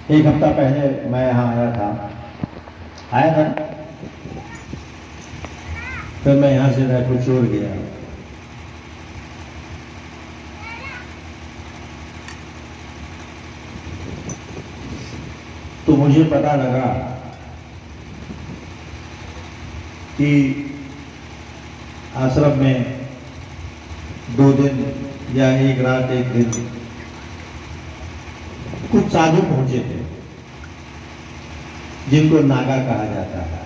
एक हफ्ता पहले मैं यहाँ आया था फिर मैं यहाँ से रायपुर चोर गया। तो मुझे पता लगा कि आश्रम में 2 दिन या 1 रात 1 दिन कुछ साधु पहुंचे थे जिनको नागा कहा जाता है।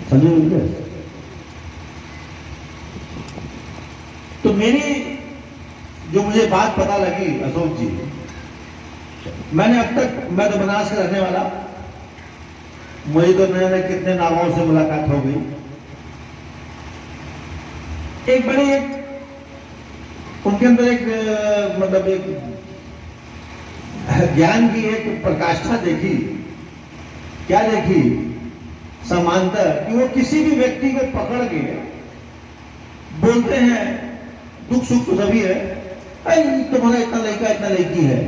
समझे? तो मेरी जो मुझे बात पता लगी अशोक जी, मैंने अब तक, मैं तो बनारस का रहने वाला, मुझे तो मैंने कितने नागाओं से मुलाकात हो गई। एक बड़ी उनके अंदर एक मतलब एक ज्ञान की एक प्रकाष्ठा देखी। क्या देखी? समानता कि वो किसी भी व्यक्ति को पकड़ के बोलते हैं दुख सुख तो सभी है, तुम्हारा इतना लड़का इतना लड़की है,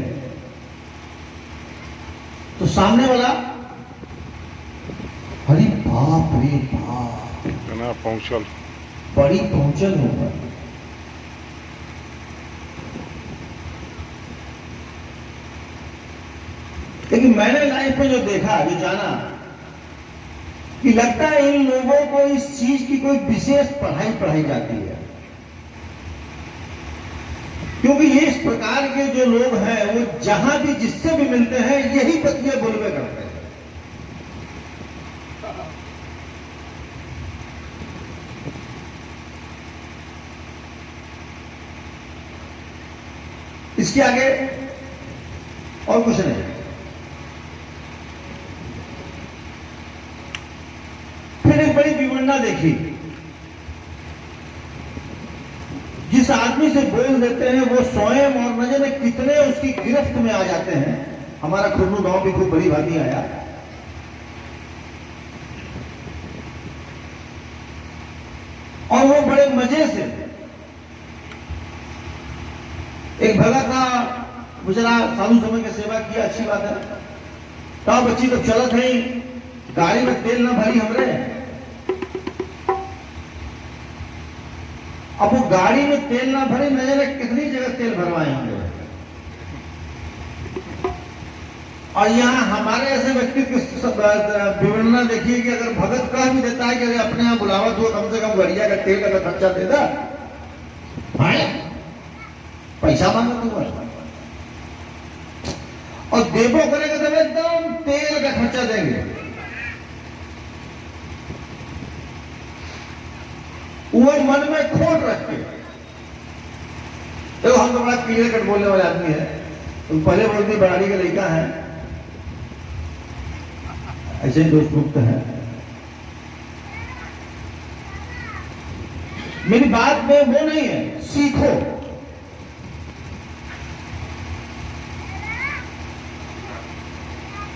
तो सामने वाला अरे बाप रे बाप, पहुंचल बड़ी पहुंचल होगा। लेकिन मैंने लाइफ में जो देखा, जो जाना, कि लगता है इन लोगों को इस चीज की कोई विशेष पढ़ाई जाती है। क्योंकि ये इस प्रकार के जो लोग हैं वो जहां भी जिससे भी मिलते हैं यही पतियां बोलवे करते हैं। इसके आगे और कुछ नहीं। फिर एक बड़ी विवरणा देखी, जिस आदमी से बोल देते हैं वो स्वयं और न जाने कितने उसकी गिरफ्त में आ जाते हैं। हमारा खुरनू गांव भी खूब बड़ी भांति आया, और वो बड़े मजे से एक भगत का गुजरा, साधु समय की सेवा किया, अच्छी बात है। तो बच्ची तो चलत है, गाड़ी में तेल ना भरी हमरे। अब वो गाड़ी में तेल ना भरे, न जाने कितनी जगह तेल भरवाए हमने। और यहाँ हमारे ऐसे व्यक्ति की विवरणा देखिए कि अगर भगत कह भी देता है कि अगर अपने यहाँ बुलावा तो कम से कम गाड़िया का तेल का खर्चा दे दा, पैसा मांगा तू, और देवो करेगा तो एकदम तेल का खर्चा देंगे। वो मन में खोट रख के, तो हम तो बड़ा क्लियर कट बोलने वाले आदमी है। तुम पहले बोलती बड़ाड़ी का लड़का है, ऐसे ही दोस्त मुक्त है। मेरी बात में वो नहीं है, सीखो।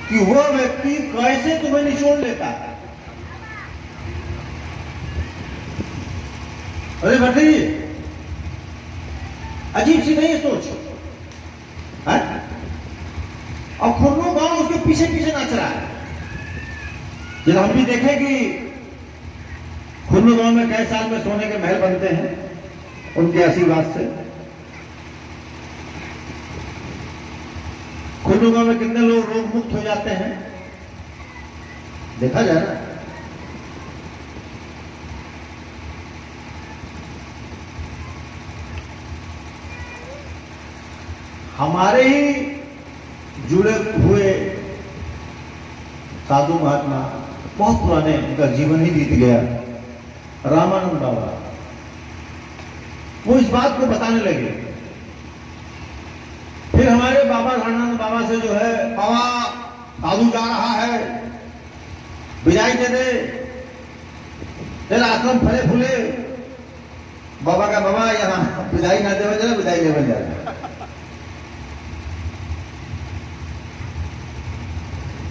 कि वो व्यक्ति कैसे तुम्हें निचोड़ लेता है। अरे भट्टी, अजीब सी नहीं सोच है? और खुरनू गांव उसके पीछे पीछे नाच रहा है। जब हम भी देखें कि खुरनू गांव में कई साल में सोने के महल बनते हैं उनके आशीर्वाद से। खुरनू गांव में कितने लोग रोग मुक्त हो जाते हैं, देखा जाए ना। हमारे ही जुड़े हुए साधु महात्मा, बहुत पुराने, उनका जीवन ही बीत गया, रामानंद बाबा, वो इस बात को बताने लगे। फिर हमारे बाबा रामानंद बाबा से जो है, बाबा साधु जा रहा है, विदाई दे दे, तेरा आश्रम फले फूले। बाबा का बाबा यहाँ विदाई ना दे जा, विदाई ले जा।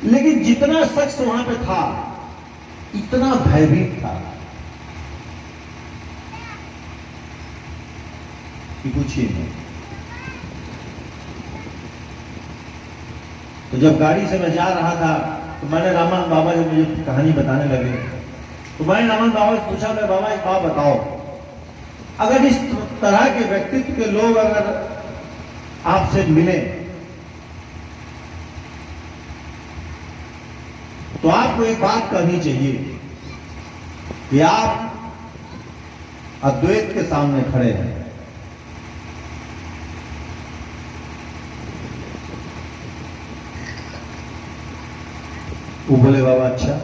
लेकिन जितना शख्स वहां पे था इतना भयभीत था कि पूछिए नहीं। तो जब गाड़ी से मैं जा रहा था तो मैंने रामन बाबा जब मुझे कहानी बताने लगे तो मैंने रामन बाबा से पूछा, मैं बाबा एक बात बताओ, अगर इस तरह के व्यक्तित्व के लोग अगर आपसे मिले तो आपको एक बात करनी चाहिए कि आप अद्वैत के सामने खड़े हैं। वो बोले बाबा अच्छा।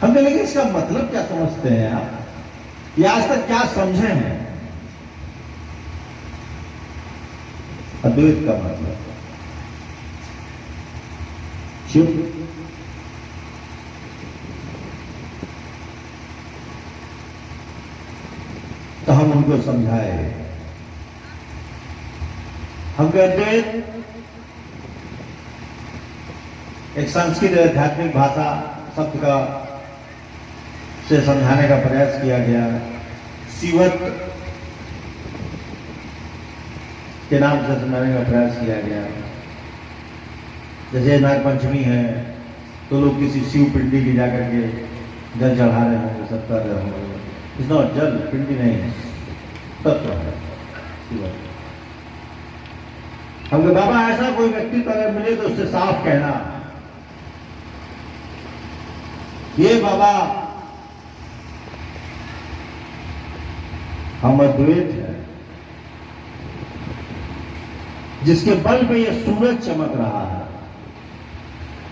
हम कहेंगे इसका मतलब क्या समझते हैं आप, ये आज तक क्या समझे हैं अद्वैत का मतलब? चुप। तो हम उनको समझाए, हम कहते एक संस्कृत आध्यात्मिक भाषा शब्द का से समझाने का प्रयास किया गया। शिवत के नाम से समझाने का प्रयास किया गया। जैसे नाग पंचमी है तो लोग किसी शिव पिंडी की जाकर के जल चढ़ा रहे होंगे, सब कर रहे होंगे। इस नॉट जल, पिंडी नहीं है, तत्व है शिवत। हम बाबा ऐसा कोई व्यक्ति अगर मिले तो उससे साफ कहना, ये बाबा हम अद्वैत है, जिसके बल पे ये सूरज चमक रहा है,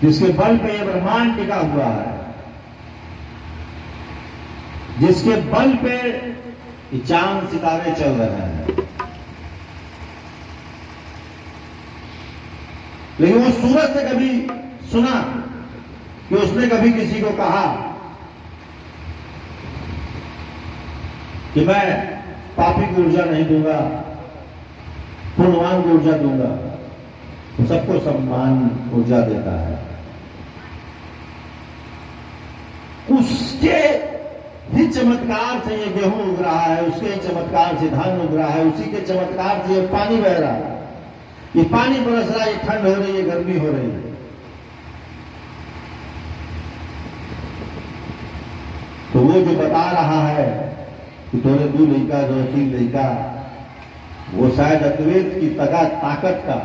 जिसके बल पे ये ब्रह्मांड टिका हुआ है, जिसके बल पे ये चांद सितारे चल रहे हैं। लेकिन वो सूरज से कभी सुना कि उसने कभी किसी को कहा कि मैं पापी को ऊर्जा नहीं दूंगा, पुण्यवान को ऊर्जा दूंगा? तो सबको सम्मान ऊर्जा देता है। उसके ही चमत्कार से ये गेहूं उग रहा है, उसके ही चमत्कार से धान उग रहा है, उसी के चमत्कार से ये पानी बह रहा है, ये पानी बरस रहा है, ये ठंड हो रही है, गर्मी हो रही है। तो वो जो बता रहा है कि तोरे 2 लड़का जो 3 लड़का, वो शायद अद्वैत की ताकत का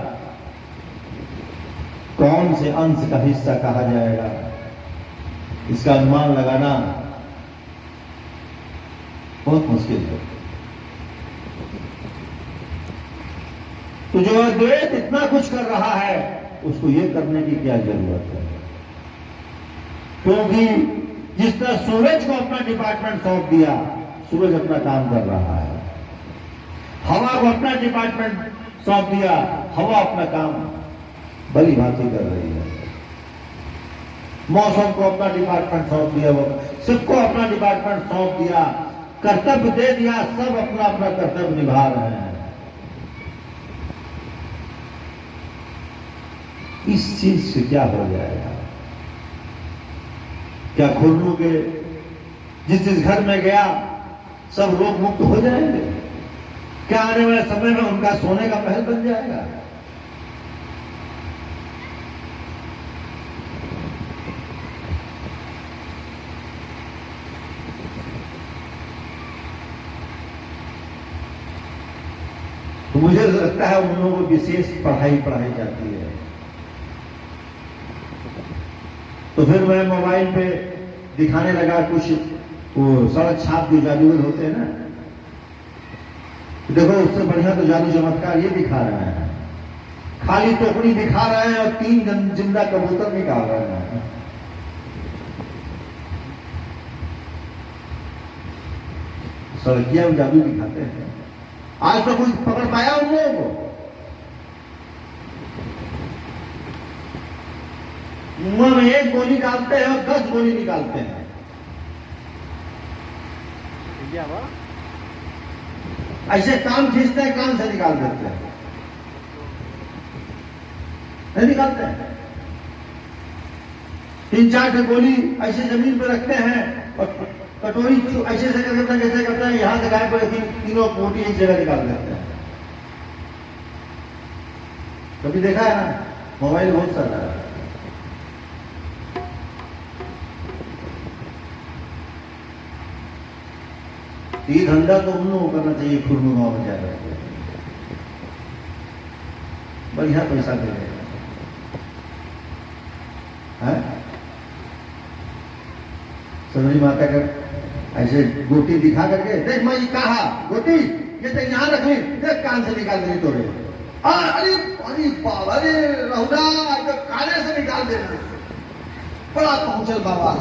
कौन से अंश का हिस्सा कहा जाएगा, इसका अनुमान लगाना बहुत मुश्किल है। तो जो अद्वैत इतना कुछ कर रहा है उसको ये करने की क्या जरूरत है? क्योंकि जिस तरह सूरज को अपना डिपार्टमेंट सौंप दिया, सूरज अपना काम कर रहा है। हवा को अपना डिपार्टमेंट सौंप दिया, हवा अपना काम भली भांति कर रही है। मौसम को अपना डिपार्टमेंट सौंप दिया, वो सबको अपना डिपार्टमेंट सौंप दिया, कर्तव्य दे दिया, सब अपना अपना कर्तव्य निभा रहे हैं। इस चीज से क्या हो जाएगा? क्या खुल्लू के जिस घर में गया सब रोग मुक्त हो जाएंगे? क्या आने वाले समय में उनका सोने का महल बन जाएगा? तो मुझे लगता है उन लोगों को विशेष पढ़ाई जाती है। तो फिर मैं मोबाइल पे दिखाने लगा कुछ वो सड़क छाप जो जादूगर होते हैं ना, देखो उससे बढ़िया तो जादू चमत्कार ये दिखा रहे हैं, खाली टोकरी दिखा रहे हैं और 3 जिंदा कबूतर निकाल रहे हैं। सड़किया जादू दिखाते हैं। आज तो कोई पकड़ पाया उन लोगों को? मुंह में 1 गोली डालते हैं और 10 गोली निकालते हैं। ऐसे काम खींचते हैं, कान से निकाल देते हैं, नहीं निकालते हैं। 3-4 गोली ऐसे जमीन पर रखते हैं और कटोरी ऐसे से करते हैं, जैसे करते हैं यहां से गायब पर तीनों बोटी एक जगह निकाल देते हैं। कभी देखा है ना? मोबाइल बहुत सारा है। ये धंधा तो उन लोगों को करना चाहिए खुरमू गाँव में जाकर के, बढ़िया पैसा दे रहे हैं। समझी माता का ऐसे गोटी दिखा करके, देख मैं ये कहा गोटी ये तो यहाँ रख ली, देख कान से निकाल दे तोड़े। अरे अरे बाबा, अरे रहुदा तो काने से निकाल दे, बड़ा पहुंचल बाबा।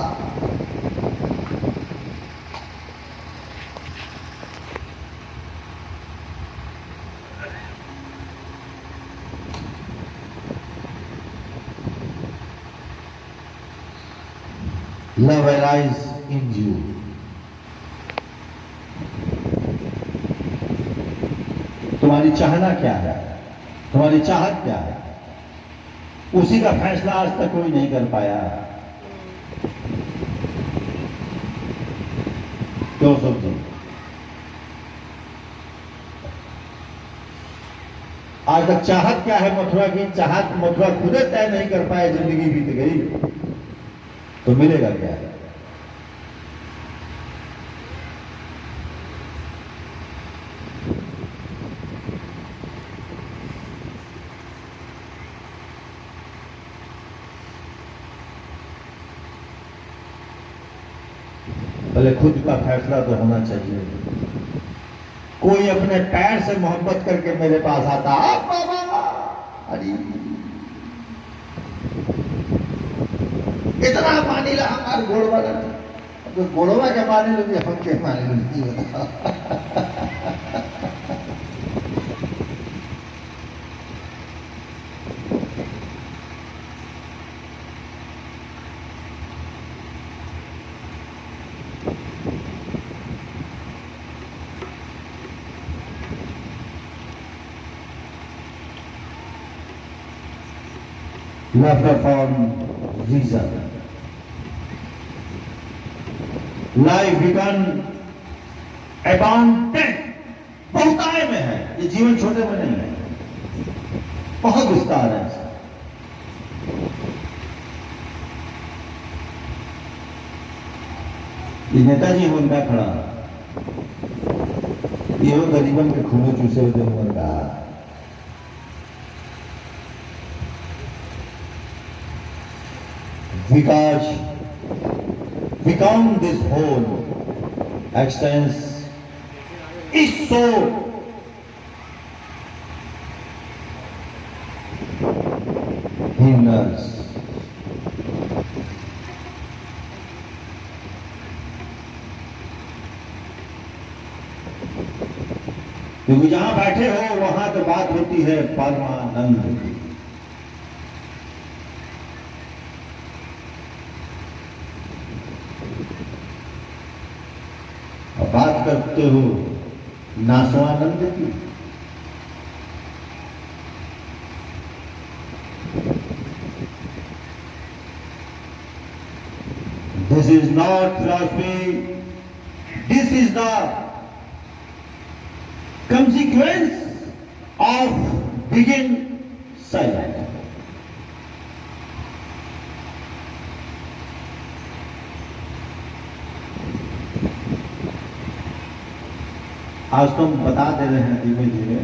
Love lies in you. तुम्हारी चाहना क्या है, तुम्हारी चाहत क्या है, उसी का फैसला आज तक कोई नहीं कर पाया। क्यों समझे? आज तक चाहत क्या है मथुरा की, चाहत मथुरा खुद तय नहीं कर पाए, जिंदगी बीत गई तो मिलेगा क्या? पहले खुद का फैसला तो होना चाहिए। कोई अपने पैर से मोहब्बत करके मेरे पास आता, बाबा अरे इतना पानी ला हमारे गोड़वा का, तो गोड़वा के पानी लगे हम के पानी लगे बता। Love for reason. Life begun abundant, बहुताय में है, ये जीवन छोटे में नहीं है, बहुत विस्तार है इसका। ये नेताजी उनका खड़ा, ये वो गरीबन के खून चूसे हुए उनका, because become this whole extends is so hinders. क्योंकि जहां बैठे हो वहां तो बात होती है परमानंद की। बात करते हो नासवानंद की। This is not philosophy, this is the consequence of being silent. आज तो हम बता दे रहे हैं धीमे धीमे,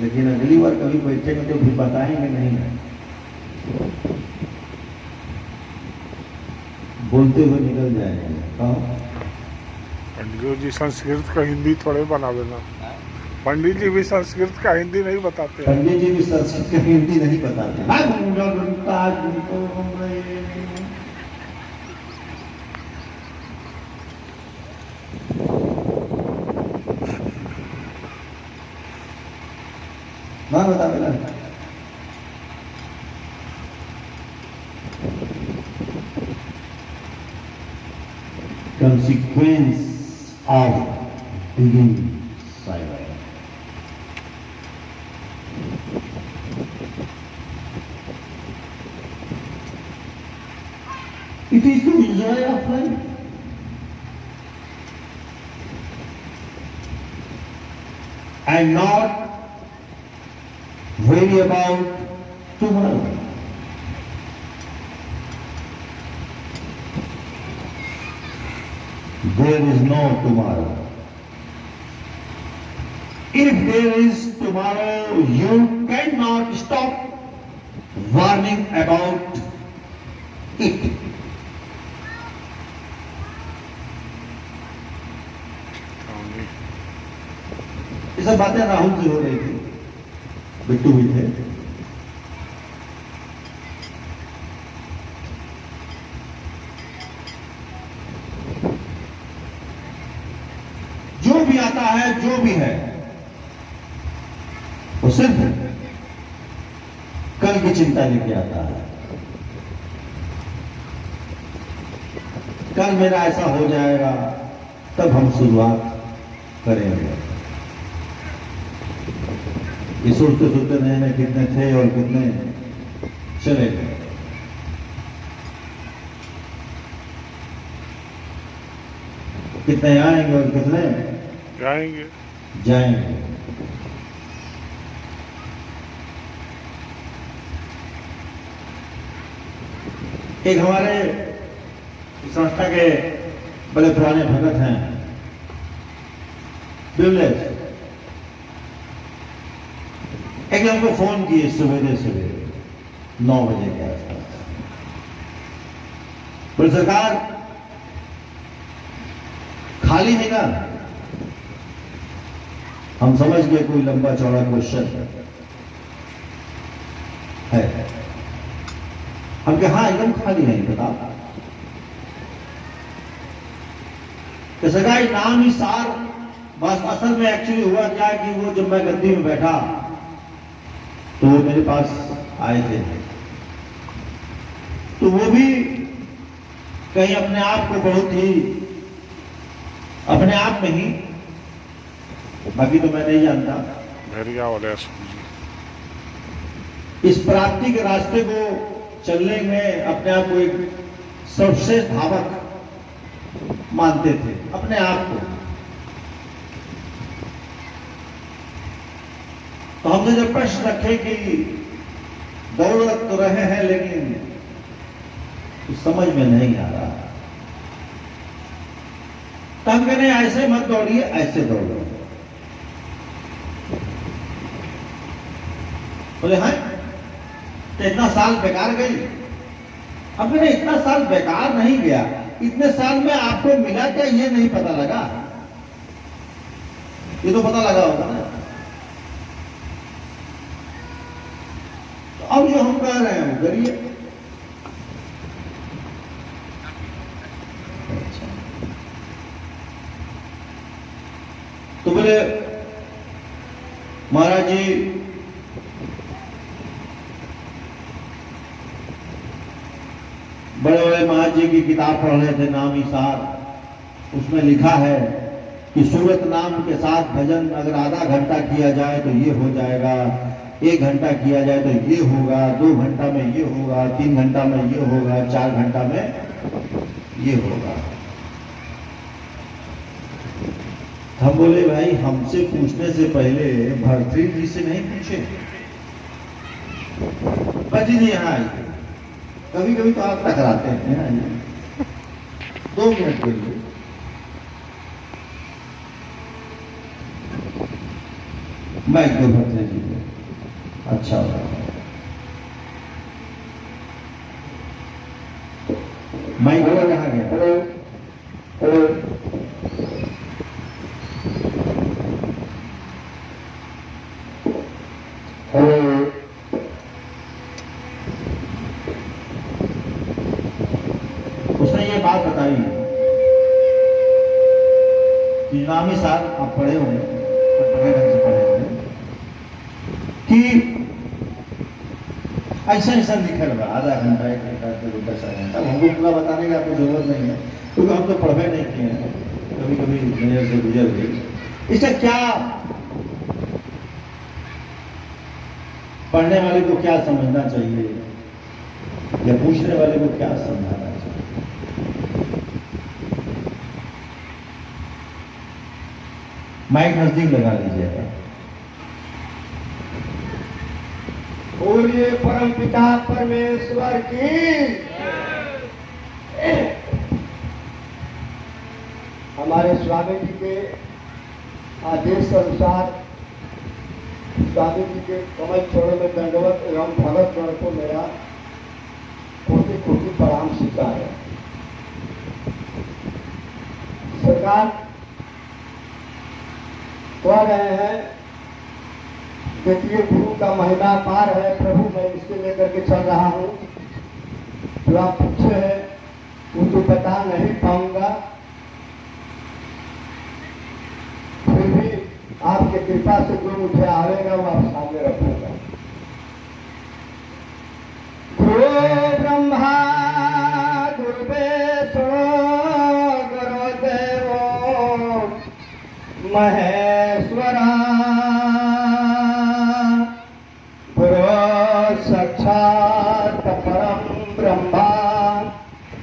लेकिन अगली बार कभी बैठेंगे तो भी बताएंगे नहीं है, बोलते हुए निकल जाएंगे। पंडित जी संस्कृत का हिंदी थोड़े बना देना। पंडित जी भी संस्कृत का हिंदी नहीं बताते। पंडित जी भी संस्कृत का हिंदी नहीं बताते। ना बता मेरा consequence of being silent. It is to enjoy of life. And not worry about tomorrow. There is no tomorrow. If there is tomorrow, you cannot stop warning about it. ये सब बातें राहुल से हो रही थी, बिट्टू भी थे। जो भी आता है, जो भी है, वो सिर्फ कल की चिंता लेके आता है। कल मेरा ऐसा हो जाएगा, तब हम शुरुआत करेंगे। ये सोचते सोचते नए में कितने थे और कितने चले गए। कितने आएंगे और कितने जाएंगे। एक हमारे संस्था के बड़े पुराने भगत हैं, बिमलेश, एक हमको फोन किए सवेरे 9 बजे के आसपास। बोले सरकार खाली है ना? हम समझ गए कोई लंबा चौड़ा क्वेश्चन है। हम कहे हाँ एकदम खाली नहीं, बता। तो सरकार नाम ही सार, बस असल में एक्चुअली हुआ क्या कि वो जब मैं गद्दी में बैठा तो वो मेरे पास आए थे, तो वो भी कहीं अपने आप को बहुत ही अपने आप में ही, बाकी तो मैं नहीं जानता, इस प्राप्ति के रास्ते को चलने में अपने आप को एक सर्वश्रेष्ठ धावक मानते थे, अपने आप को। तो हमसे जब प्रश्न रखे कि दौड़ तो रहे हैं लेकिन कुछ समझ में नहीं आ रहा, तो हम कह रहे हैं ऐसे मत दौड़िए, ऐसे दौड़ो। बोले हाँ तो इतना साल बेकार गई। अब मैंने इतना साल बेकार नहीं गया, इतने साल में आपको मिला क्या ये नहीं पता लगा? ये तो पता लगा होगा ना। अब जो हम कह रहे हैं वो करिए। तो बोले महाराज जी बड़े बड़े महाराज जी की किताब पढ़ रहे थे, नाम ही सार। उसमें लिखा है कि सूरत नाम के साथ भजन अगर आधा घंटा किया जाए तो ये हो जाएगा, 1 घंटा किया जाए तो ये होगा, 2 घंटा में ये होगा, 3 घंटा में ये होगा, 4 घंटा में ये होगा। हम बोले भाई हमसे पूछने से पहले भरतरी जी से नहीं पूछे? बजी जी यहाँ आई, कभी कभी तो आप टकराते हैं ना, 2 मिनट के लिए। मैं दो भरतरी जी को अच्छा माइक वाला कहाँ गया? उसने ये बात बताई कि नामी साहब आप पढ़े होंगे, बड़े ढंग से पढ़े होंगे कि ऐसा ऐसा लिखा हुआ आधा घंटा 1 घंटा 2 घंटा। हमको पूरा बताने की आपको जरूरत नहीं है क्योंकि हम तो पढ़वे नहीं किए हैं, कभी कभी नजर से गुजर गई। इसका क्या पढ़ने वाले को क्या समझना चाहिए या पूछने वाले को क्या समझाना चाहिए? माइक नजदीक लगा लीजिएगा। बोलिए परम पिता परमेश्वर की। हमारे स्वामी जी के आदेश अनुसार स्वामी जी के कमल छोड़ों में दंडवत एवं भगत गण को मेरा कोटि कोटि प्रणाम स्वीकार है। सरकार कह रहे हैं देखिए गुरु का महिमा पार है प्रभु, मैं इसके लेकर के चल रहा हूँ। जो आप पूछे हैं वो तो बता नहीं पाऊंगा, फिर भी आपके कृपा से जो मुझे आवेगा वो आप सामने रखूंगा। गुरु ब्रह्मा गुरुदेवो गुरुदेवो महेश्वरा साक्षात परम ब्रह्मा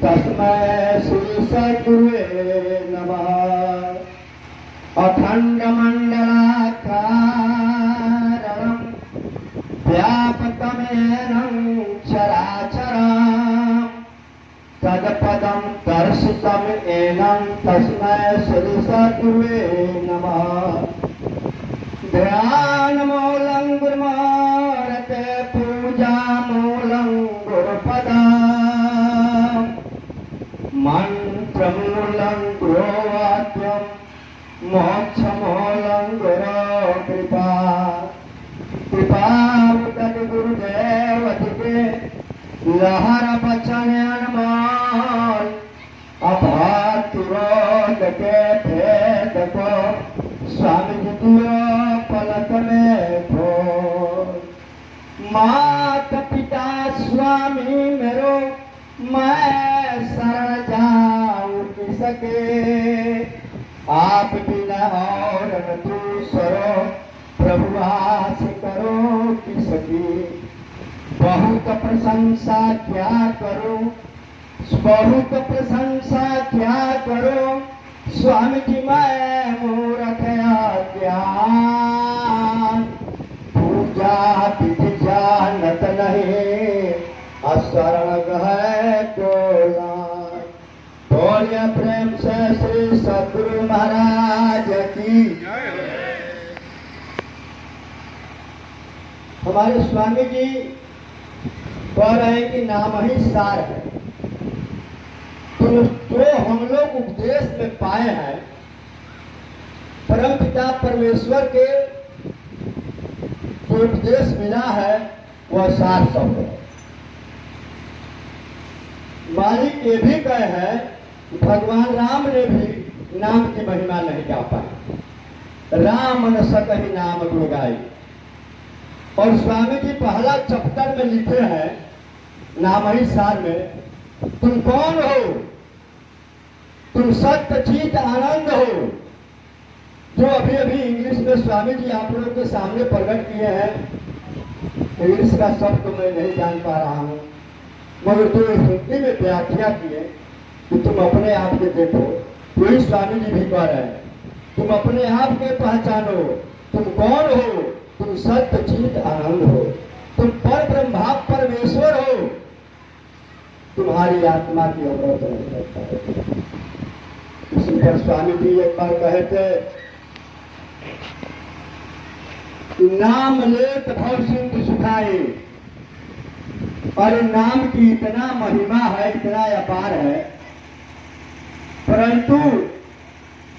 तस्मै श्री सद्गुरुवे नमः। अखंड मंडलाकारं व्यापकमेनं चराचरं तत्पदं दर्शितं येनं तस्मै श्री सद्गुरुवे नमः। ध्यानमूलं गुरुमारते पूजामूलं गुरुपदम् मंत्रमूलं गुरुवाक्यं मोक्षमूलं गुरुकृपा। कृपावतति गुरुदेवतिके लहर बचन अनमोल अभातुरोध के भेद को स्वामी जी दियो पलक में खोल। माता पिता स्वामी मेरो मैं शरण जाऊं किसके, आप बिना और न दूसरो प्रभु आस करो किसकी। बहुत प्रशंसा क्या करूं बहुत प्रशंसा क्या करो स्वामी जी मैं मूर्ख अज्ञान। पूजा विधि जानत नहीं अशरण है कोलान। बोलिए प्रेम से श्री सद्गुरु महाराज की। हमारे स्वामी जी कह रहे हैं कि नाम ही सार है। तो जो हम लोग उपदेश में पाए हैं परम पिता परमेश्वर के जो उपदेश मिला है वह सार शब्द है। मालिक ये भी कहे हैं भगवान राम ने भी नाम की महिमा नहीं गा पाए। राम न सकहि नाम गुण गाई। और स्वामी जी पहला चैप्टर में लिखे हैं नाम ही सार में, तुम कौन हो? तुम सत्य चित आनंद हो। जो अभी अभी इंग्लिश में स्वामी जी आप लोगों के सामने प्रकट किए हैं, इंग्लिश का शब्द तो मैं नहीं जान पा रहा हूँ, मगर जो हिंदी में व्याख्या किए कि तुम अपने आप के देखो, वही स्वामी जी भी कह रहे हैं तुम अपने आप के पहचानो। तुम कौन हो? तुम सत्य चित आनंद हो। तुम पर ब्रह्मा परमेश्वर हो। तुम्हारी आत्मा की अवरोध नहीं करता है। इसी पर स्वामी जी एक बार कहे थे कि नाम लेत भव सिंधु सुखाए। और नाम की इतना महिमा है, इतना अपार है, परंतु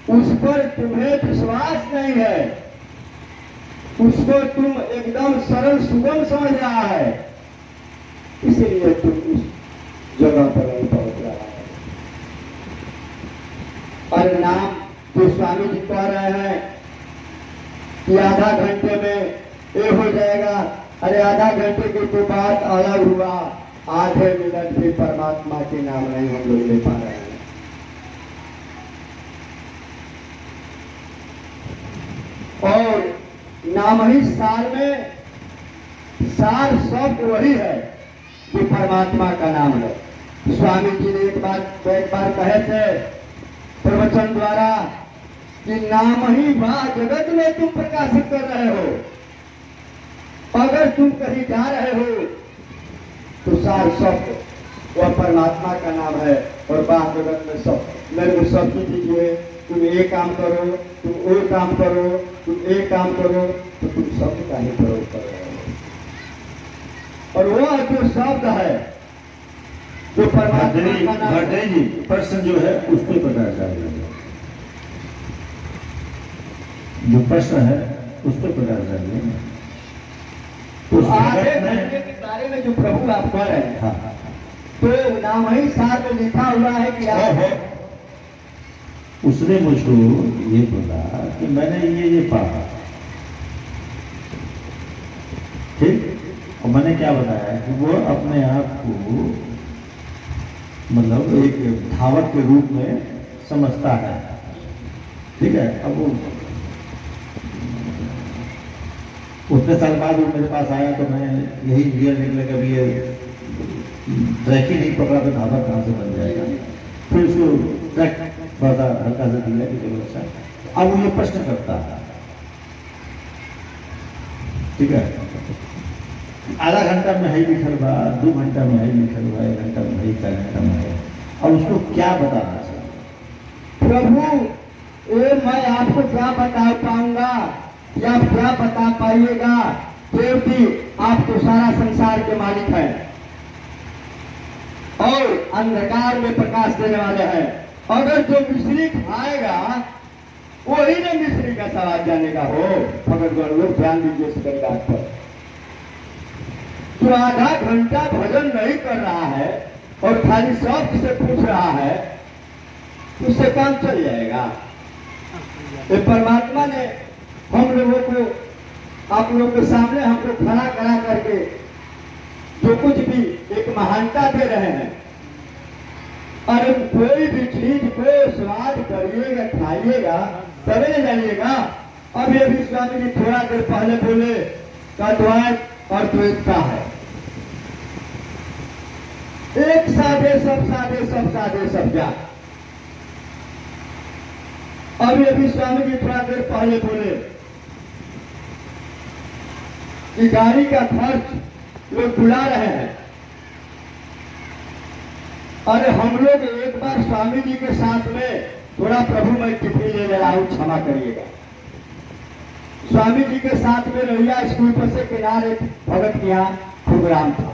उस पर तुम्हें विश्वास नहीं है। उसको तुम एकदम सरल सुगम समझ रहा है, इसीलिए तुम उस जगह पर नहीं पहुंच रहा है। और नाम जो स्वामी जी कह रहे हैं कि आधा घंटे में ये हो जाएगा, अरे आधा घंटे की तो बात अलग हुआ, आधे मिनट भी परमात्मा के नाम नहीं हम लोग ले पा रहे हैं। और नाम ही सार में सार शब्द वही है जो परमात्मा का नाम है। स्वामी जी ने एक बार कहे थे प्रवचन द्वारा कि नाम ही वह जगत में तुम प्रकाशित कर रहे हो। अगर तुम कहीं जा रहे हो तो सार शब्द वह परमात्मा का नाम है, और बाहर जगत में सब मेरे को शक्ति दीजिए, तुम ये काम करो, तुम वो काम करो, तुम एक काम करो, तो तुम शब्द का ही प्रयोग कर रहे हो। और वह जो शब्द है जो परमात्मा का नाम है, भट्टरी जी प्रश्न जो है उस पर प्रकाश डालिए, जो प्रश्न है उस पर प्रकाश डालिए। तो आधे घंटे के बारे में जो प्रभु आप कह रहे हैं, हाँ, तो नाम ही साथ में लिखा हुआ है कि आप उसने मुझको ये बोला कि मैंने ये पढ़ा, ठीक, और मैंने क्या बताया कि वो अपने आप को मतलब एक धावक के रूप में समझता है, ठीक है। अब वो उतने साल बाद वो मेरे पास आया तो मैं यही क्लियर निकले कभी ये ट्रैक ही नहीं पकड़ा तो धावक कहाँ से बन जाएगा। फिर उसको ट्रैक थोड़ा सा हल्का सा दिया कि चलो अच्छा। अब वो ये प्रश्न करता है, ठीक है, आधा घंटा में है लिखल बा, 2 घंटा में है लिखल बा, 1 घंटा में है, 4 घंटा में है। अब उसको क्या बताना चाहिए? प्रभु ये मैं आपको क्या बता पाऊंगा या आप क्या बता पाइएगा? क्योंकि आप तो सारा संसार के मालिक हैं और अंधकार में प्रकाश देने वाले हैं। अगर जो मिश्री खाएगा वही ने मिश्री का सवाल जानेगा हो। भगत लोग ध्यान दीजिए इस बात पर। जो आधा घंटा भजन नहीं कर रहा है और खाली शब्द से पूछ रहा है, उससे काम चल जाएगा। ये परमात्मा ने हम लोगों को, आप लोगों के सामने हमको खड़ा करा करके जो कुछ भी एक महानता दे रहे हैं। और कोई भी चीज को स्वाद करिएगा, खाइएगा, तभी न जानिएगा। अब ये भी स्वामी जी थोड़ा देर पहले बोले का द्वैत और द्वैतता है, एक साधे सब साधे, सब साधे सब जा। अब ये भी स्वामी जी थोड़ा देर पहले बोले कि गाड़ी का खर्च लोग बुला रहे हैं। अरे हम लोग एक बार स्वामी जी के साथ में थोड़ा प्रभु मैं टिप्पणी ले रहा हूं, क्षमा करिएगा। स्वामी जी के साथ में रैया स्कूल पर से किनारे भगत के यहाँ प्रोग्राम था।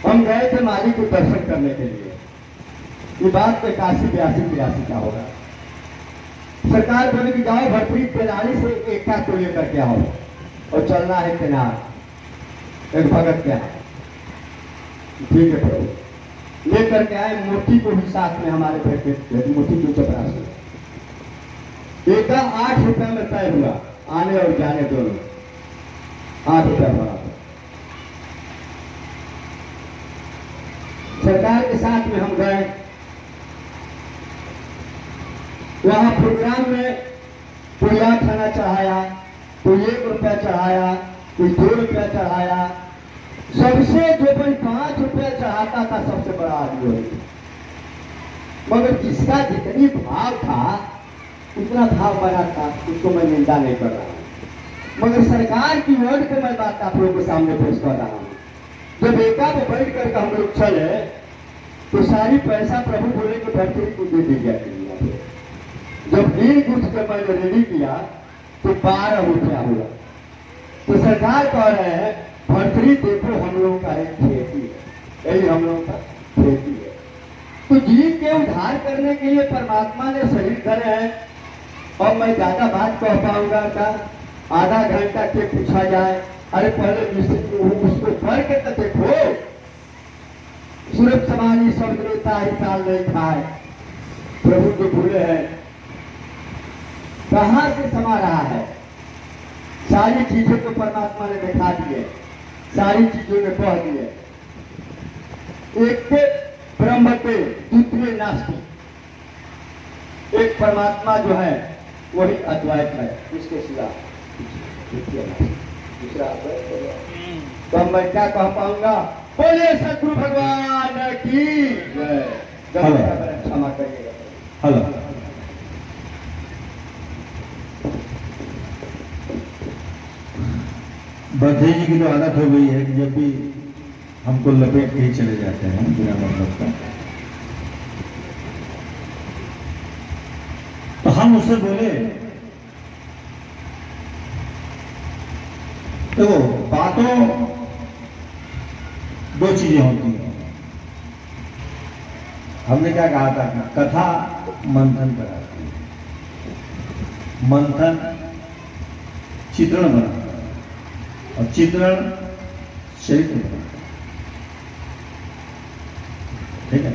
हम गए थे माली को दर्शन करने के लिए। ये बात 81-82-83 का होगा। सरकार बोले कि जाओ भरपूरी तेनाली से एकता को लेकर के आओ और चलना है किनार एक भगत के यहाँ। ठीक है प्रभु, लेकर के आए। मूर्ति को भी साथ में हमारे भेटे, मूर्ति को चपरासी। एक 8 रुपया में तय हुआ, आने और जाने दोनों 8 रुपया भरा। सरकार के साथ में हम गए। वहां प्रोग्राम में कोई 8 आना चढ़ाया, कोई 1 रुपया चढ़ाया, कोई 2 रुपया चढ़ाया। सबसे जो कोई 5 रुपया चढ़ाता था सबसे बड़ा आदमी होगी। मगर जिसका जितनी भाव था उतना भाव बना था, उसको मैं निंदा नहीं कर रहा हूं। मगर सरकार की वर्ड को मैं बात आप लोगों के सामने पेश कर रहा हूं। जब एका में बैठ करके हम लोग चले तो सारी पैसा प्रभु बोले कि भरतरी को दे दी जाती है। जब गिन गुछ कर मैंने रेडी किया तो 12 रुपया हुआ। तो सरकार कह रहे हैं भरतरी देखो हम लोगों का एक खेती है, यही हम लोगों का खेती है। तो जीव के उद्धार करने के लिए परमात्मा ने शरीर धरे हैं। और मैं ज्यादा बात कह पाऊंगा का आधा घंटा के पूछा जाए। अरे पहले उसको करके तो देखो। सूरज समानी शब्द लेता ही ताल नहीं खाए। प्रभु जो भूले हैं कहां से समा रहा है। सारी चीजों को परमात्मा ने दिखा दिए, सारी चीजों में कह दिए। एक के ब्रह्म के दूसरे नास्तिक, एक परमात्मा जो है वही अद्वैत है, इसके सिवा दूसरा अद्वैत। तो मैं क्या कह पाऊंगा? बोले सतगुरु भगवान की जय। क्षमा करिएगा। हेलो, बर्थडे जी की तो आदत हो गई है कि जब भी हमको लपेट के ही चले जाते हैं बिना मतलब का। तो हम उससे बोले, तो बातों दो चीजें होती हैं। हमने क्या कहा था कि कथा मंथन कराती है, मंथन चित्रण बनाता है और चित्रण चरित्र बनाता है। ठीक है।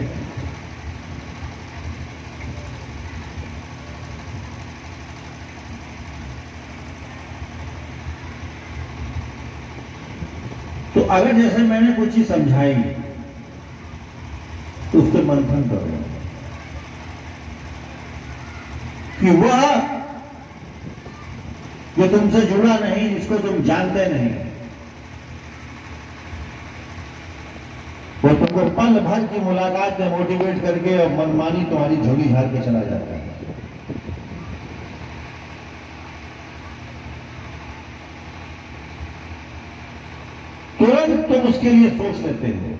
तो अगर जैसे मैंने कुछ चीज समझाई तो उस पर मंथन करो कि वह जो तुमसे जुड़ा नहीं, जिसको तुम जानते नहीं, वो तुमको पल भर की मुलाकात में मोटिवेट करके और मनमानी तुम्हारी झोली झाड़ के चला जाता है। तुरंत तुम उसके लिए सोच लेते हो,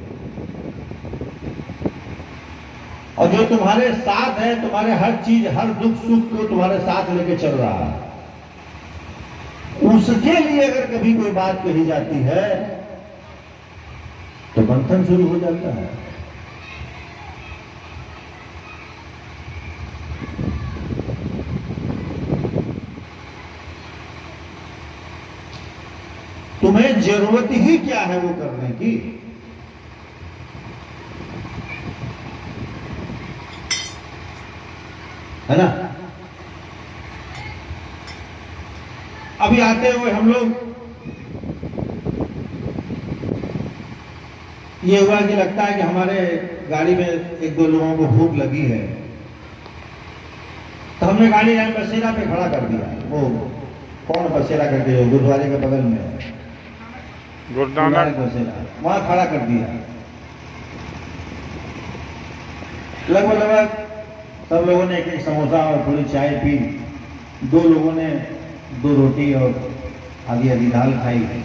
और जो तुम्हारे साथ है, तुम्हारे हर चीज, हर दुख सुख को तुम्हारे साथ लेके चल रहा है, उसके लिए अगर कभी कोई बात कही जाती है तो मंथन शुरू हो जाता है। तुम्हें जरूरत ही क्या है वो करने की? है ना? अभी आते हुए हम लोग ये हुआ कि लगता है कि हमारे गाड़ी में एक दो लोगों को भूख लगी है, तो हमने गाड़ी यहाँ बसेरा पे खड़ा कर दिया। वो कौन बसेरा करके जो गुरुद्वारे के बगल में है, गुरुनानक बसेरा, वहां खड़ा कर दिया। लगभग सब लोगों ने एक एक समोसा और थोड़ी चाय पी, दो लोगों ने 2 रोटी और आधी आधी दाल खाई।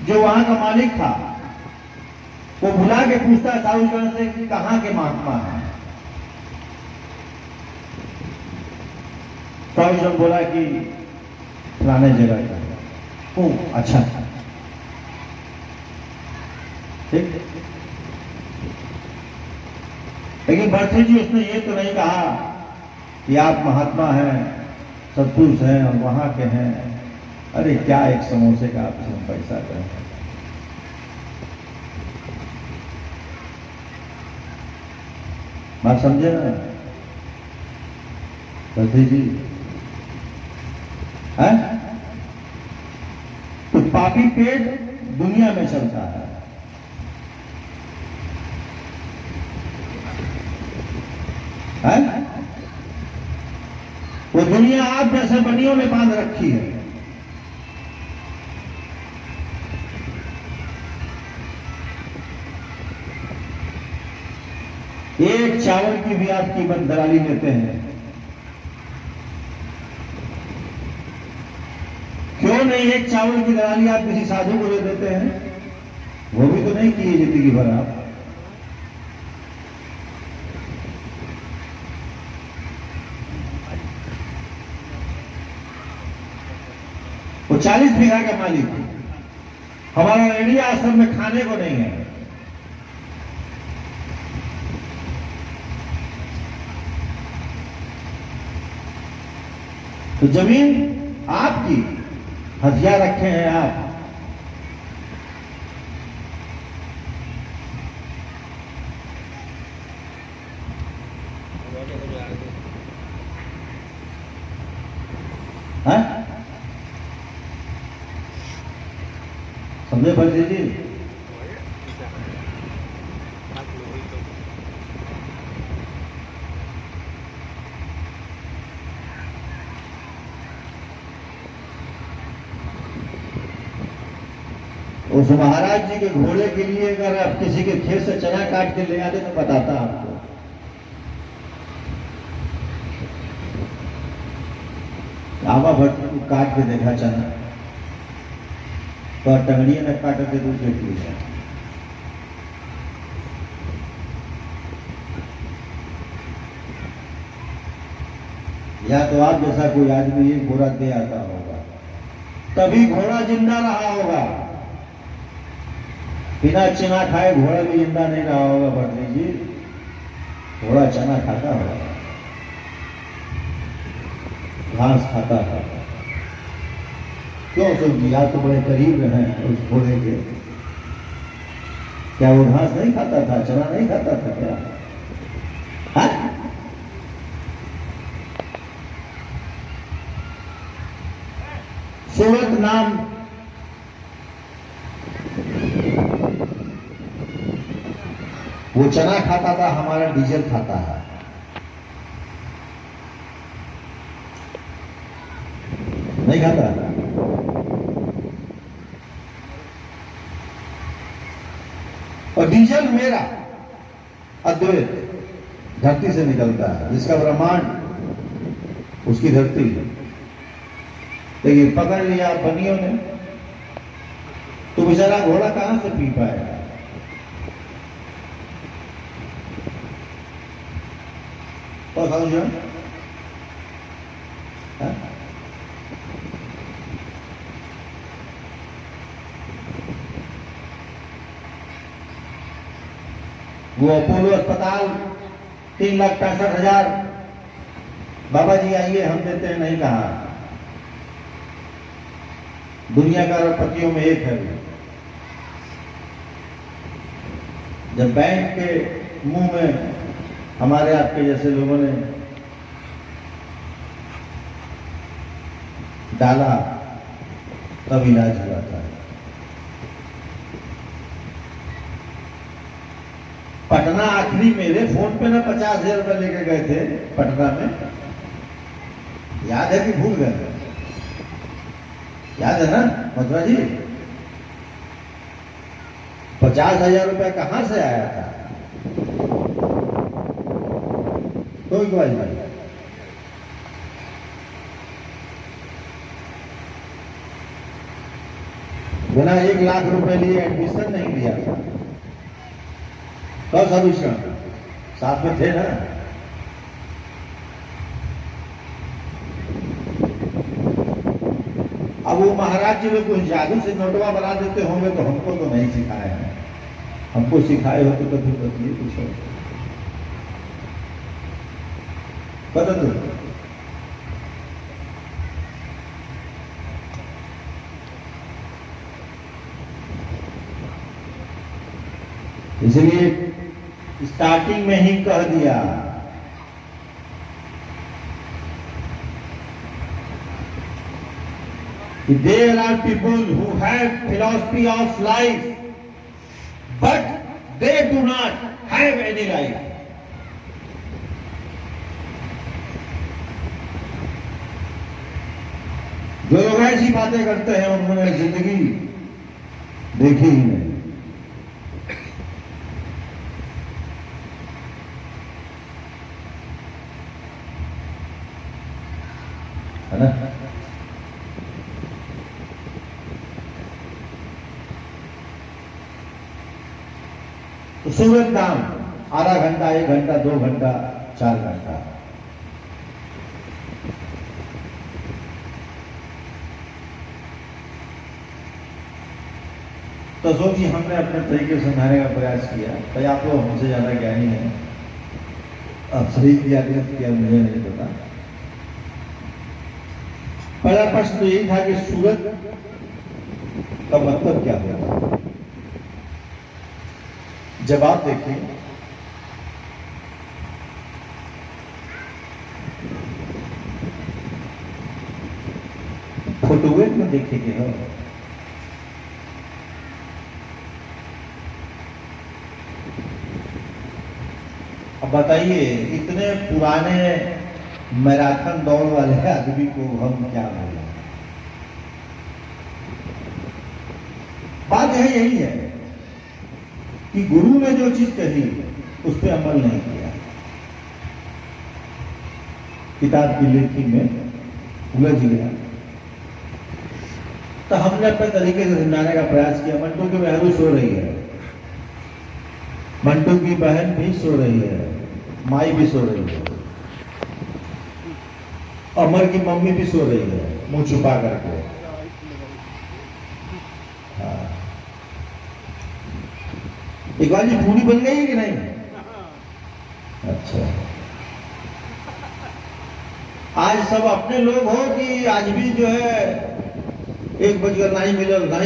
जो वहां का मालिक था वो बुला के पूछता साहूजन से कि कहां के महात्मा हैं। साहूजन बोला कि फलाने जगह का। ओ अच्छा, ठीक। लेकिन भरती जी उसने ये तो नहीं कहा कि आप महात्मा हैं, सत्पुरुष हैं और वहां के हैं। अरे क्या एक समोसे का आपसे हम पैसा करें? बात समझे ना भरती जी? है तो पापी पेट दुनिया में चलता है। वो दुनिया आप जैसे बनियों में बांध रखी है। एक चावल की भी आप कीमत दलाली लेते हैं, क्यों नहीं एक चावल की दलाली आप किसी साधु को दे देते हैं? वो भी तो नहीं किए जिंदगी भर आप। वो 40 बीघा का मालिक है, हमारा रेडिया आश्रम में खाने को नहीं है। तो जमीन आपकी, हथियार रखे हैं आप। समझे भरती जी? उस महाराज जी के घोड़े के लिए अगर आप किसी के खेत से चना काट के ले आते तो बताता आपको। आवा भट्ट को काट के देखा चना, तो टंगड़िए न काटते तो उसे टूट जाए। या तो आप जैसा कोई आदमी एक घोड़ा दे आता होगा, तभी घोड़ा जिंदा रहा होगा। बिना चना खाए घोड़ा भी जिंदा नहीं रहा होगा। भटनी जी, घोड़ा चना खाता होगा, घास खाता था। क्यों क्योंकि आप तो बड़े करीब हैं उस घोड़े के। क्या वो घास नहीं खाता था, चना नहीं खाता था क्या? हाँ? सूरत नाम वो चना खाता था, हमारा डीजल खाता है। नहीं खाता था। और डीजल मेरा अद्वैत धरती से निकलता है, जिसका ब्रह्मांड उसकी धरती है। देखिए, पकड़ लिया बनियों ने तो बेचारा घोड़ा कहां से पी पाएगा? और समझो, वो अपोलो अस्पताल 3,65,000 बाबा जी आइए हम देते हैं, नहीं कहा। दुनिया का अरबपतियों में एक है। जब बैंक के मुंह में हमारे आपके जैसे लोगों ने डाला, तब इलाज हुआ था। पटना आखिरी मेरे फोन पे ना 50,000 रुपए लेके गए थे पटना में, याद है कि भूल गए? याद है ना मथुरा जी? 50,000 रुपए कहां से आया था? कोई गवाही नहीं। बिना 1 लाख रुपए लिए एडमिशन नहीं लिया था। कब सब साथ में थे ना? अब वो महाराज जी लोग कुछ जादू से नोटवा बना देते होंगे तो हमको तो नहीं सिखाए हैं। हमको सिखाए हो तो कभी बताइए कुछ हो। बता दो। इसलिए स्टार्टिंग में ही कह दिया, there are people who have philosophy of life, but they do not have any life. जो लोग ऐसी बातें करते हैं उन्होंने जिंदगी देखी ही नहीं। है ना? तो सूरत नाम आधा घंटा, 1 घंटा, 2 घंटा, 4 घंटा। तो सोचिए, हमने अपने तरीके से समझाने का प्रयास किया। भाई आप लोग हमसे ज्यादा ज्ञानी हैं, अब सही किया किया मुझे नहीं पता। पहला प्रश्न तो यही था कि सूरत का मतलब क्या होता? जवाब देखिए, फोटोवेट में देखेंगे हो। अब बताइए, इतने पुराने मैराथन दौड़ वाले आदमी को हम क्या बोले? बात यही है कि गुरु ने जो चीज कही उस पर अमल नहीं किया। किताब की लेखी में उलझ गया। तो हमने अपने तरीके से समझाने का प्रयास किया। मंटू की बहन सो रही है, मंटू की बहन भी सो रही है, माई भी सो रही है, अमर की मम्मी भी सो रही है मुंह छुपा करके। हाँ। एक बार जी पूरी बन गई है कि नहीं? अच्छा, आज सब अपने लोग हो कि आज भी जो है 1 बजकर नहीं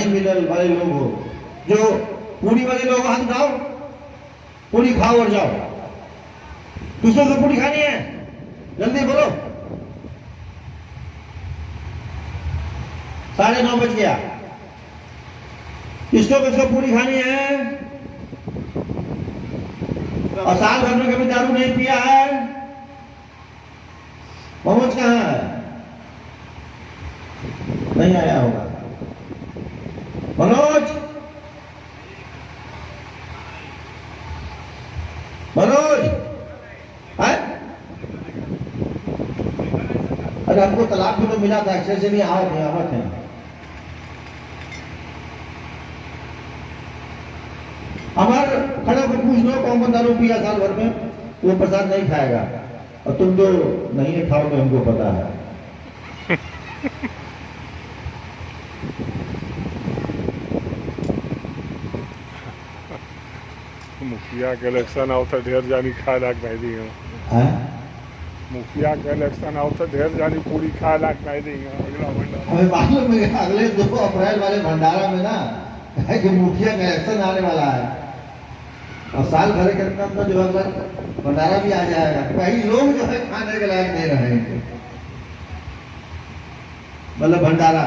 मिलल वाले लोग हो? जो पूरी वाले लोग हाथ उठाओ, पूरी खाओ और जाओ। किसको तो पूरी खानी है? जल्दी बोलो। 9:30 बज गया। किसको किसको पूरी खानी है? और साल भर में कभी दारू नहीं पिया है? मनोज कहाँ है? नहीं आया होगा। मनोज, मनोज है? अरे हमको तलाक में तो मिला था, अक्षर से नहीं आवत है। हमारे खड़ा को पूछ लो कौन दारू पिया साल भर में, वो प्रसाद नहीं खाएगा। और तुम तो नहीं खाओगे, हमको पता है। मुखिया के इलेक्शन आओ तो ढेर जानी खाए लाग नहीं दी। मुखिया के इलेक्शन आओ तो ढेर जानी पूरी खाए लाग नहीं दी। अगला भंडारा हमें मालूम है अगले 2 अप्रैल वाले भंडारा में ना है कि मुखिया का इलेक्शन आने वाला है, और साल भर के अंदर जो है भंडारा भी आ जाएगा। कई लोग जो है खाने के लायक नहीं रहेंगे, मतलब भंडारा।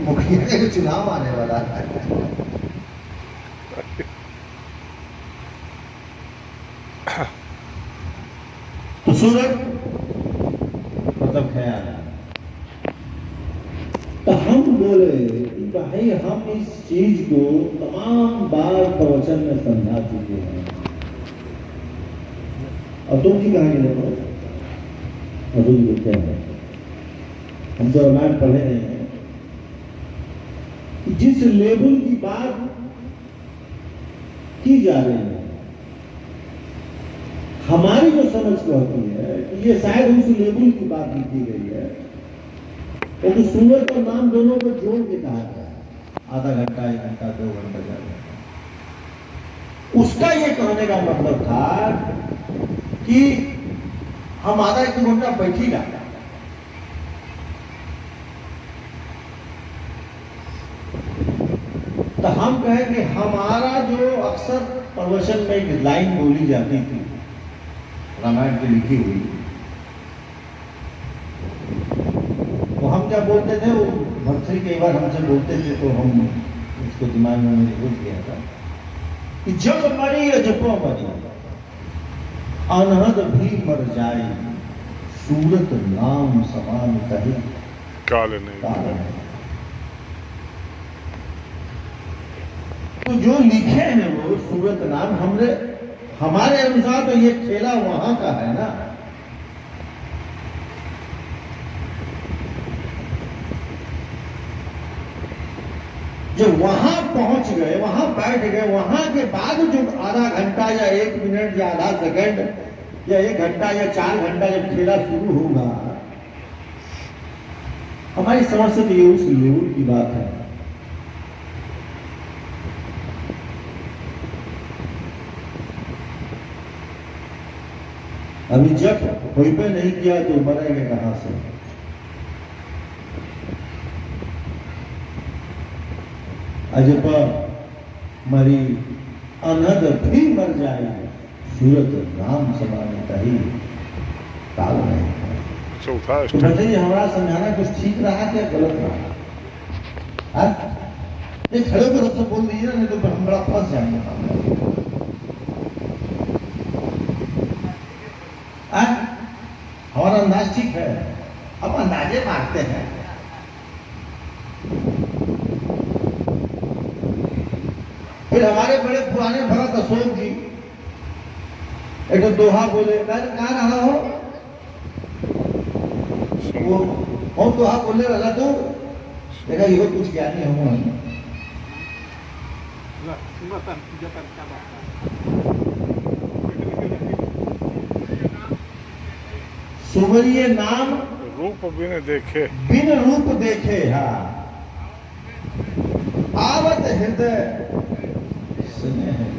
मुखिया का चुनाव आने वाला है। तो सूरत मतलब ख्याल। तो हम बोले कि भाई हम इस चीज को तमाम बार प्रवचन में समझा चुके हैं, और तुम की कहानी देखो अभी लिखते हैं। हम तो रामायण पढ़े नहीं हैं कि जिस लेवल की बात की जा रही है, हमारी जो समझ कहती है कि ये शायद उस लेवल की बात लिखी गई है, तो सूरत और नाम दोनों को जोड़ के कहा गया। आधा घंटा, 1 घंटा, 2 घंटा जाएगा। उसका ये कहने का मतलब था कि हम आधा 1 घंटा बैठेगा, तो हम कहें कि हमारा जो अक्सर प्रवचन में एक लाइन बोली जाती थी रामायण की लिखी हुई, तो हम क्या बोलते थे, वो भक्ति कई बार हमसे बोलते थे तो हम उसको दिमाग में भूल गया था कि जब मरी या जपो मरी अनहद भी मर जाए, सूरत नाम समान कहे काल नहीं। तो जो लिखे हैं वो सूरत नाम, हमारे अनुसार तो ये खेला वहां का है ना। जब वहां पहुंच गए, वहां बैठ गए, वहां के बाद जो आधा घंटा या 1 मिनट या आधा सेकंड या 1 घंटा या 4 घंटा जब खेला शुरू होगा, हमारी समझ से तो ये उस लेवल की बात है। अभी जब कोई पे नहीं किया तो मरेंगे कहां से? अजब मरी अनहद भी मर जाए, सूरत नाम समान कही काल नहीं। चौथा तो बताइए हमारा समझाना कुछ ठीक रहा क्या गलत रहा? ये खड़े को सबसे बोल दीजिए ना, नहीं तो हम बड़ा फंस जाएंगे। हमारा अंदाज ठीक है, अब अंदाजे मारते हैं। फिर हमारे बड़े पुराने भगत अशोक जी एक दोहा बोले, कहाँ रहा हो वो और तो आप बोले रहा तो देखा ये कुछ क्या नहीं हम सुमरिए नाम रूप भी ने देखे बिन रूप देखे। हाँ, आवत हृदय सुने हैं।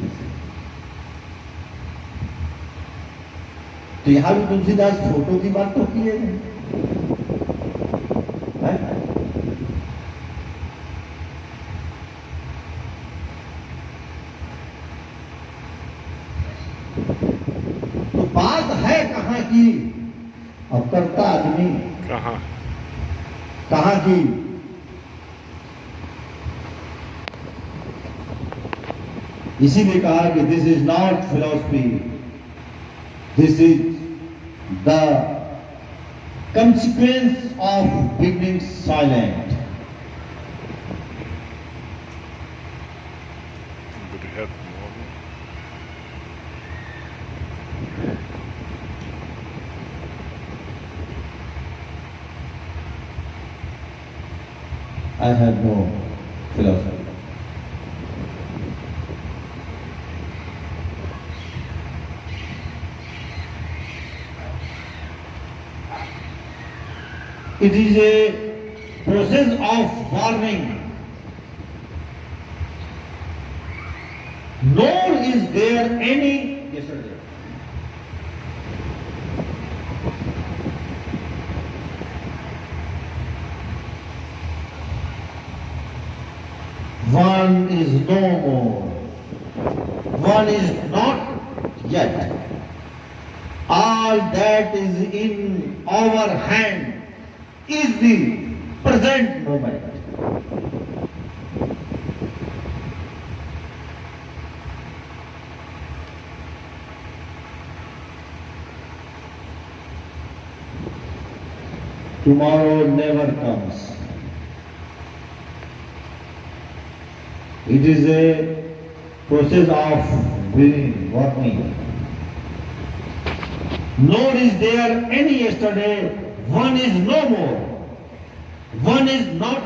तो यहां भी तुलसीदास फोटो की बात तो की है। तो बात है कहां की? अब करता आदमी कहां की? इसीलिए कहा कि this is not philosophy, this is the consequence of being silent. I have no philosophy. It is a process of forming. Nor is there any yesterday. One is no more. One is not yet. All that is in our hand is the present moment. Tomorrow never comes. It is a process of working. Nor is there any yesterday. One is no more. One is not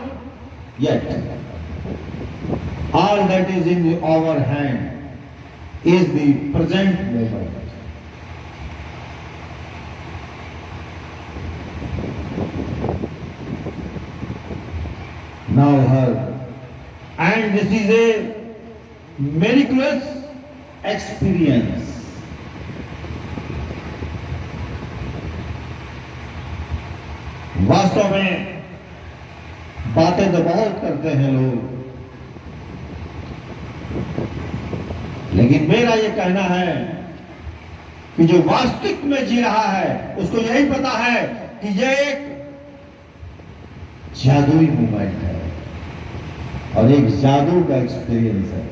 yet. All that is in our hand is the present moment. Now heard. And this is a miraculous experience. वास्तव में बातें तो बहुत करते हैं लोग, लेकिन मेरा ये कहना है कि जो वास्तविक में जी रहा है उसको यही पता है कि यह एक जादुई मोमेंट है और एक जादू का एक्सपीरियंस है।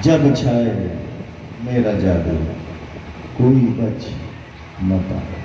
जग छाए मेरा जादू कोई बच न पाए।